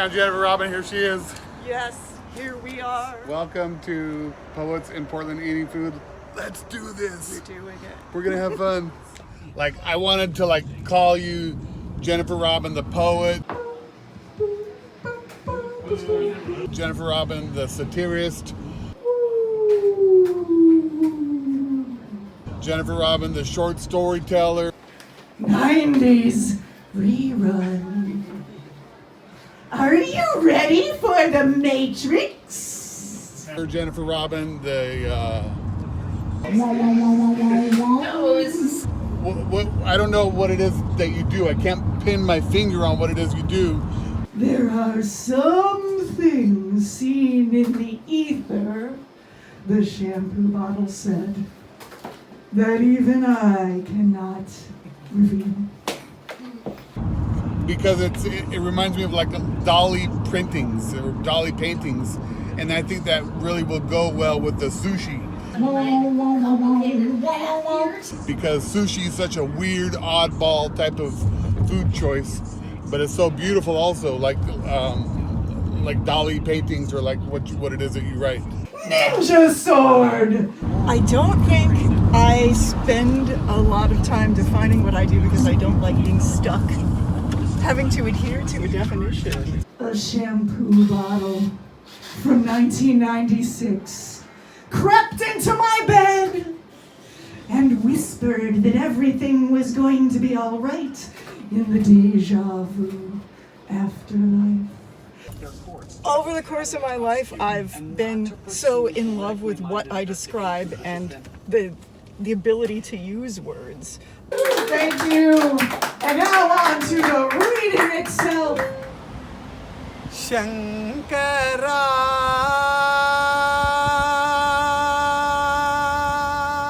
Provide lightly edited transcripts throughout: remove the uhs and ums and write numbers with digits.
found Jennifer Robin. Here she is. Yes, here we are. Welcome to Poets in Portland Eating Food. Let's do this. We're doing it. We're gonna have fun. Like, I wanted to call you Jennifer Robin the poet, Jennifer Robin the satirist, Jennifer Robin the short storyteller, 90s rerun. Are you ready for the Matrix? Jennifer Robin the what I don't know what it is that you do. I can't pin my finger on what it is you do. There are some things seen in the ether, the shampoo bottle said, that even I cannot reveal. Because it reminds me of like dolly printings or dolly paintings, and I think that really will go well with the sushi. Because sushi is such a weird, oddball type of food choice, but it's so beautiful also, like dolly paintings or like what it is that you write. Ninja sword! I don't think I spend a lot of time defining what I do because I don't like being stuck, having to adhere to a definition. A shampoo bottle from 1996 crept into my bed and whispered that everything was going to be all right in the deja vu afterlife. Over the course of my life, I've been so in love with what I describe and the ability to use words. Thank you. And now on to the reading itself. Shankara.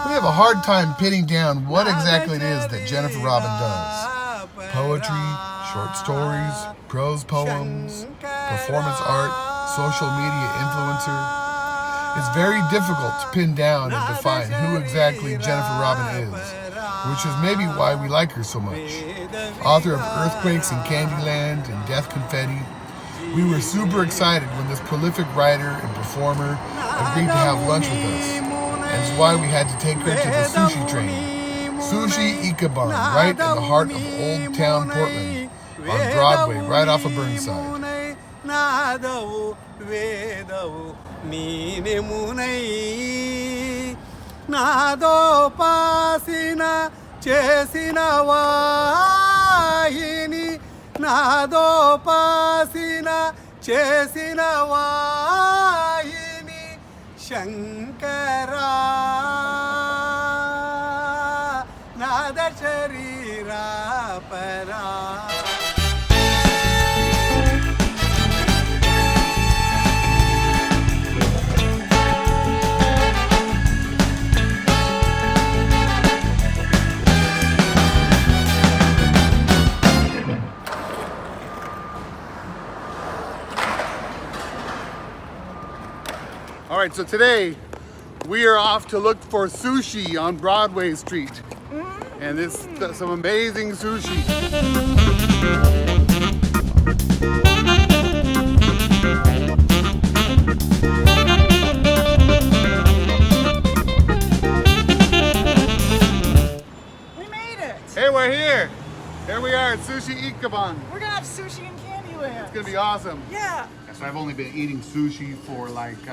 We have a hard time pinning down what exactly it is that Jennifer Robin does. Poetry, short stories, prose poems, performance art, social media influencer. It's very difficult to pin down and define who exactly Jennifer Robin is, which is maybe why we like her so much. Author of Earthquakes in Candyland and Death Confetti, we were super excited when this prolific writer and performer agreed to have lunch with us, and it's why we had to take her to the Sushi Train. Sushi Ikaban, right in the heart of Old Town Portland, on Broadway, right off of Burnside. All right, so today we are off to look for sushi on Broadway Street. And this is some amazing sushi. We made it! Hey, we're here! Here we are at Sushi Ikaban. We're gonna have sushi in Candyland. It's gonna be awesome. Yeah. So I've only been eating sushi for like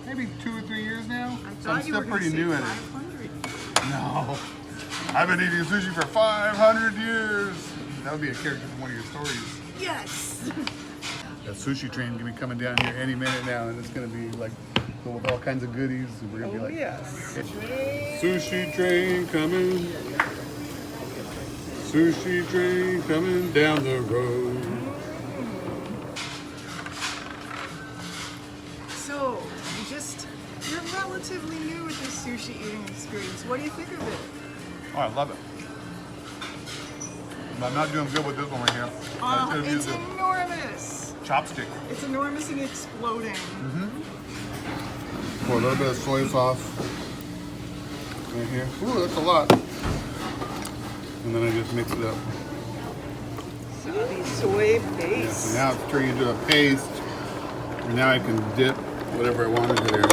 maybe 2 or 3 years now. So I'm still pretty new at it. 500. No. I've been eating sushi for 500 years. That would be a character from one of your stories. Yes. The sushi train gonna be coming down here any minute now, and it's gonna be like full with all kinds of goodies. And we're gonna be like, yes. Sushi train coming. Sushi train coming down the road. So, you're relatively new with this sushi eating experience. What do you think of it? Oh, I love it. But I'm not doing good with this one right here. It's enormous. Chopstick. It's enormous and exploding. Pour a little bit of soy sauce right here. Ooh, that's a lot. And then I just mix it up. wasabi soy paste. So now it's turning into a paste. And now I can dip whatever I want into there.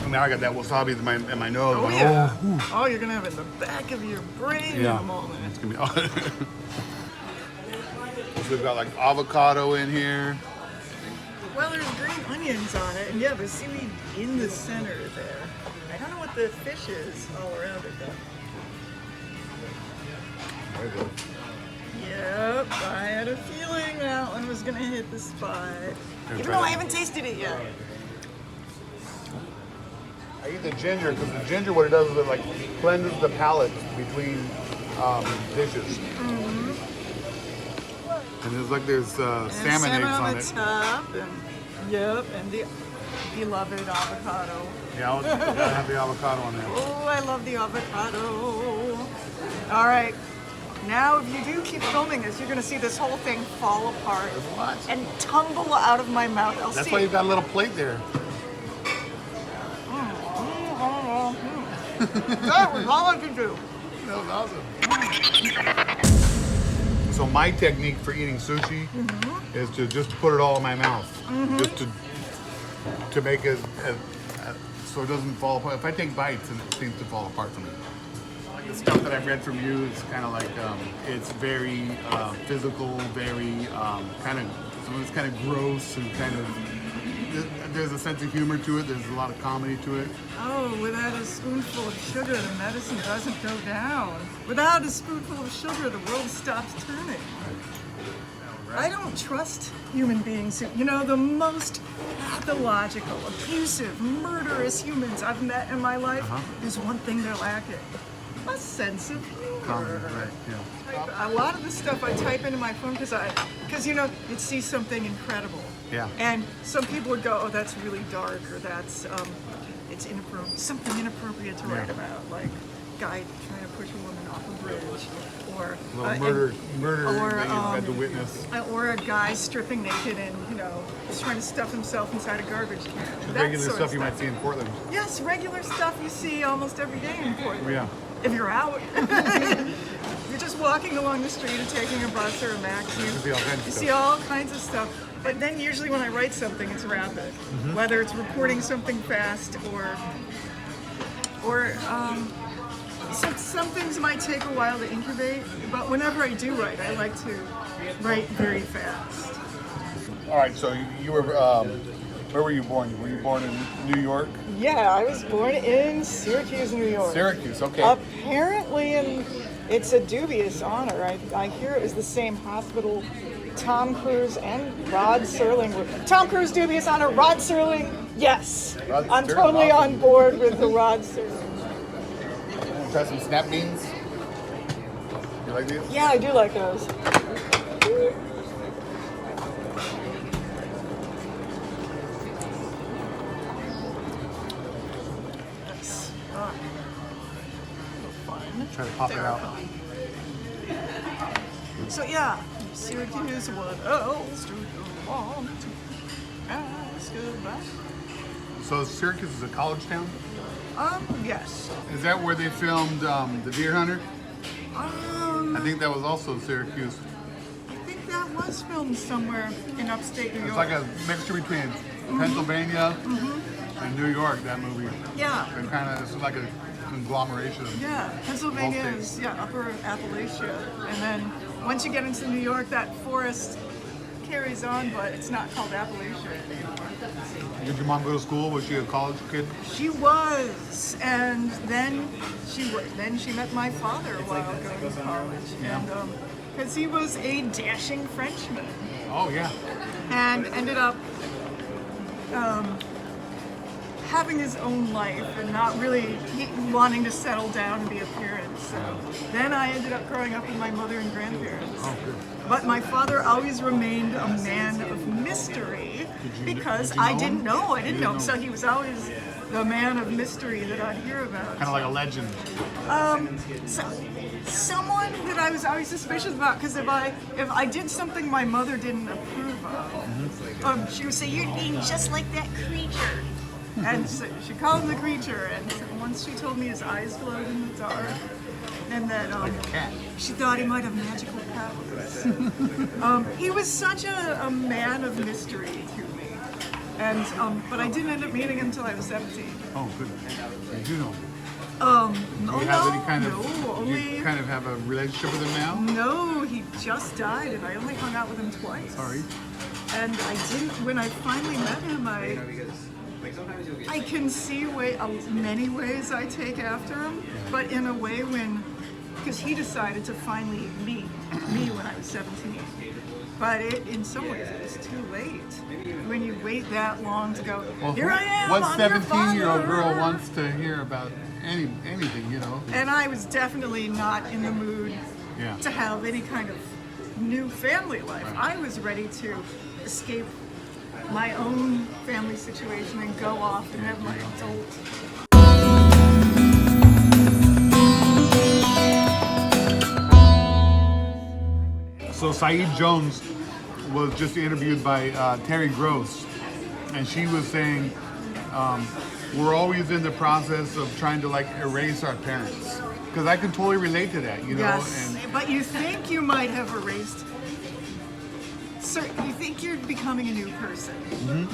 And now I got that wasabi in my nose. Oh, yeah. Oh, you're going to have it in the back of your brain in a moment. It's going to be So we've got like avocado in here. Well, there's green onions on it, and yeah, the seaweed in the center there. I don't know what the fish is all around it, though. Very good. Yep, I had a feeling that one was gonna hit the spot. Even though I haven't tasted it yet. I eat the ginger because the ginger, what it does is it like cleanses the palate between dishes. Mm-hmm. And there's salmon eggs on on the it. top, and yep, and the beloved avocado. Yeah, I'll have the avocado on there. Oh, I love the avocado. All right. Now, if you do keep filming this, you're going to see this whole thing fall apart and tumble out of my mouth. That's why you've got a little plate there. That was all I could do. That was awesome. So my technique for eating sushi is to just put it all in my mouth, just to make it so it doesn't fall apart. If I take bites, and it seems to fall apart for me. The stuff that I've read from you is kind of like it's very physical, very kind of gross and kind of. There's a sense of humor to it. There's a lot of comedy to it. Oh, without a spoonful of sugar, the medicine doesn't go down. Without a spoonful of sugar, the world stops turning. I don't trust human beings. You know, the most pathological, abusive, murderous humans I've met in my life, there's one thing they're lacking. A sense of humor. Right, yeah. A lot of the stuff I type into my phone because you know, you'd see something incredible. Yeah. And some people would go, oh, that's really dark, or that's it's inappropriate, something inappropriate to write about, like guy trying to push a woman off a bridge, or murder or that you had to witness. Or a guy stripping naked and just trying to stuff himself inside a garbage can. Regular stuff you might see in Portland. Yes, regular stuff you see almost every day in Portland. Yeah. If you're out, you're just walking along the street or taking a bus or a maxi. You see all kinds of stuff. But then usually when I write something, it's rapid. Whether it's reporting something fast or some things might take a while to incubate. But whenever I do write, I like to write very fast. All right, so you were, where were you born? Were you born in New York? Yeah, I was born in Syracuse, New York. Syracuse, okay. Apparently, it's a dubious honor. I hear it was the same hospital Tom Cruise and Rod Serling were. Tom Cruise, dubious honor. Rod Serling, yes. I'm totally on board with the Rod Serling. Try some snap beans? You like these? Yeah, I do like those. Nice. Fun. Try to pop it out. So yeah, Syracuse, what else do you want to ask about? So Syracuse is a college town? Yes. Is that where they filmed The Deer Hunter? I think that was also Syracuse. I think that was filmed somewhere in upstate New York. It's like a mixture between Pennsylvania and New York, that movie. Yeah. It's like a conglomeration. Yeah, Pennsylvania is upper Appalachia. And then once you get into New York, that forest carries on, but it's not called Appalachia anymore. Did your mom go to school? Was she a college kid? She was, and then she met my father while going to college, and because he was a dashing Frenchman. Oh yeah. And ended up having his own life and not really wanting to settle down and be a parent. So then I ended up growing up with my mother and grandparents. Oh, good. But my father always remained a man of mystery because I didn't know. So he was always the man of mystery that I'd hear about. Kind of like a legend. Someone that I was always suspicious about, because if I did something my mother didn't approve of, she would say, "You're being just like that creature." And so she called him the creature, and once she told me his eyes glowed in the dark, and that she thought he might have magical powers. He was such a man of mystery to me, and but I didn't end up meeting him until I was 17. Oh, good. You do know. Do you have any kind of? only, Do you kind of have a relationship with him now? No, he just died, and I only hung out with him twice. Sorry. And I didn't. When I finally met him, I can see many ways I take after him, but in a way because he decided to finally meet me when I was 17. But in some ways it was too late. When you wait that long to go, Well, here I am. What I'm your 17-year-old girl father." wants to hear about anything, you know? And I was definitely not in the mood Yeah. to have any kind of new family life. Right. I was ready to escape my own family situation and go off and have my adult. So Saeed Jones was just interviewed by Terry Gross, and she was saying we're always in the process of trying to like erase our parents, because I can totally relate to that, you know. Yes, And but you think you might have erased. So you think you're becoming a new person,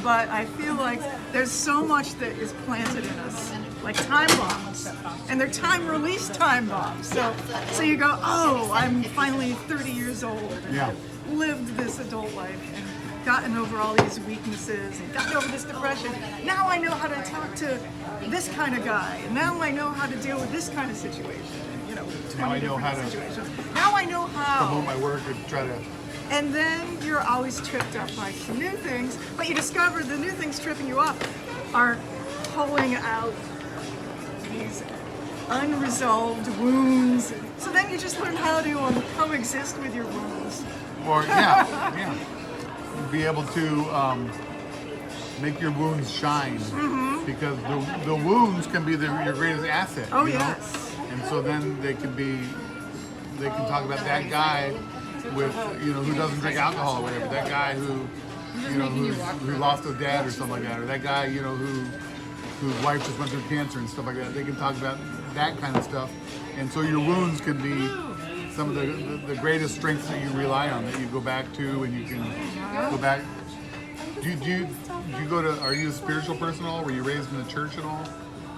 but I feel like there's so much that is planted in us, like time bombs, and they're time-release time bombs. So you go, oh, I'm finally 30 years old, and Yeah. I've lived this adult life and gotten over all these weaknesses and gotten over this depression. Now I know how to talk to this kind of guy, and now I know how to deal with this kind of situation. You know, 20 Now I know different how to situations. Now I know how. promote my work and try to. And then you're always tripped up by some new things, but you discover the new things tripping you up are pulling out these unresolved wounds. So then you just learn how to coexist with your wounds. Or yeah. Be able to make your wounds shine, because the wounds can be your greatest asset. Oh, you know? yes. And so then they can talk about that guy with, you know, who doesn't drink alcohol or whatever. That guy who, you know, who lost a dad or something like that, or that guy, you know, whose wife just went through cancer and stuff like that. They can talk about that kind of stuff, and so your wounds can be some of the greatest strengths that you rely on, that you go back to, and you can go back. Do you go to? Are you a spiritual person at all? Were you raised in the church at all?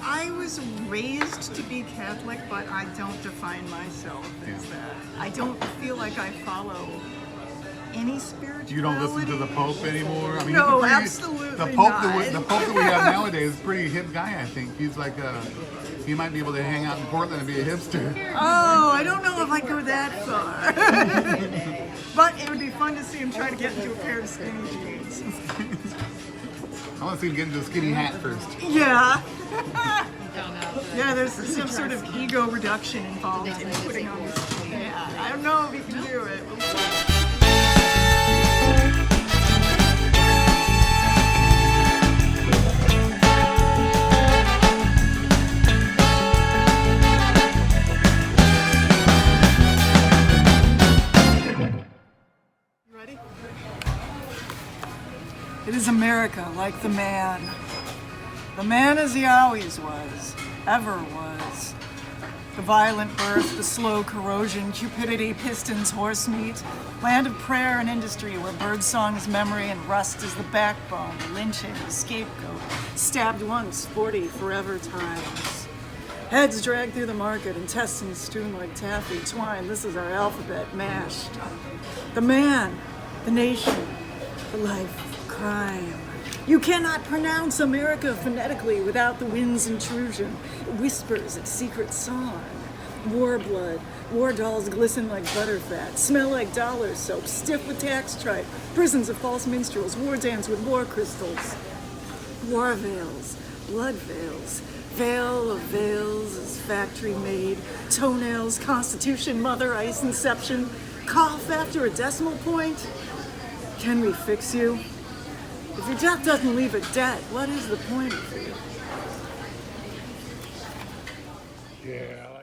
I was raised to be Catholic, but I don't define myself as that. I don't feel like I follow any spirituality. You don't listen to the Pope anymore? I mean, No, he's absolutely the Pope not. The Pope that we have nowadays is a pretty hip guy, I think. He's like he might be able to hang out in Portland and be a hipster. Oh, I don't know if I'd go that far. But it would be fun to see him try to get into a pair of skinny jeans. I want to see him get into a skinny hat first. Yeah. Yeah, there's some sort of ego reduction involved in putting on this skinny hat. I don't know if he can do it. We'll see. It is America, like the man. The man as he always was, ever was. The violent birth, the slow corrosion, cupidity, pistons, horse meat. Land of prayer and industry where birdsong is memory and rust is the backbone, the lynching, the scapegoat. Stabbed once, 40 forever times. Heads dragged through the market, intestines strewn like taffy, twine. This is our alphabet, mashed. The man, the nation, the life. Crime. You cannot pronounce America phonetically without the wind's intrusion. It whispers its secret song. War blood. War dolls glisten like butterfat. Smell like dollar soap. Stiff with tax tripe. Prisons of false minstrels. War dance with war crystals. War veils. Blood veils. Veil of veils is factory made. Toenails. Constitution. Mother ice inception. Cough after a decimal point. Can we fix you? If your death doesn't leave a debt, what is the point of it? Yeah.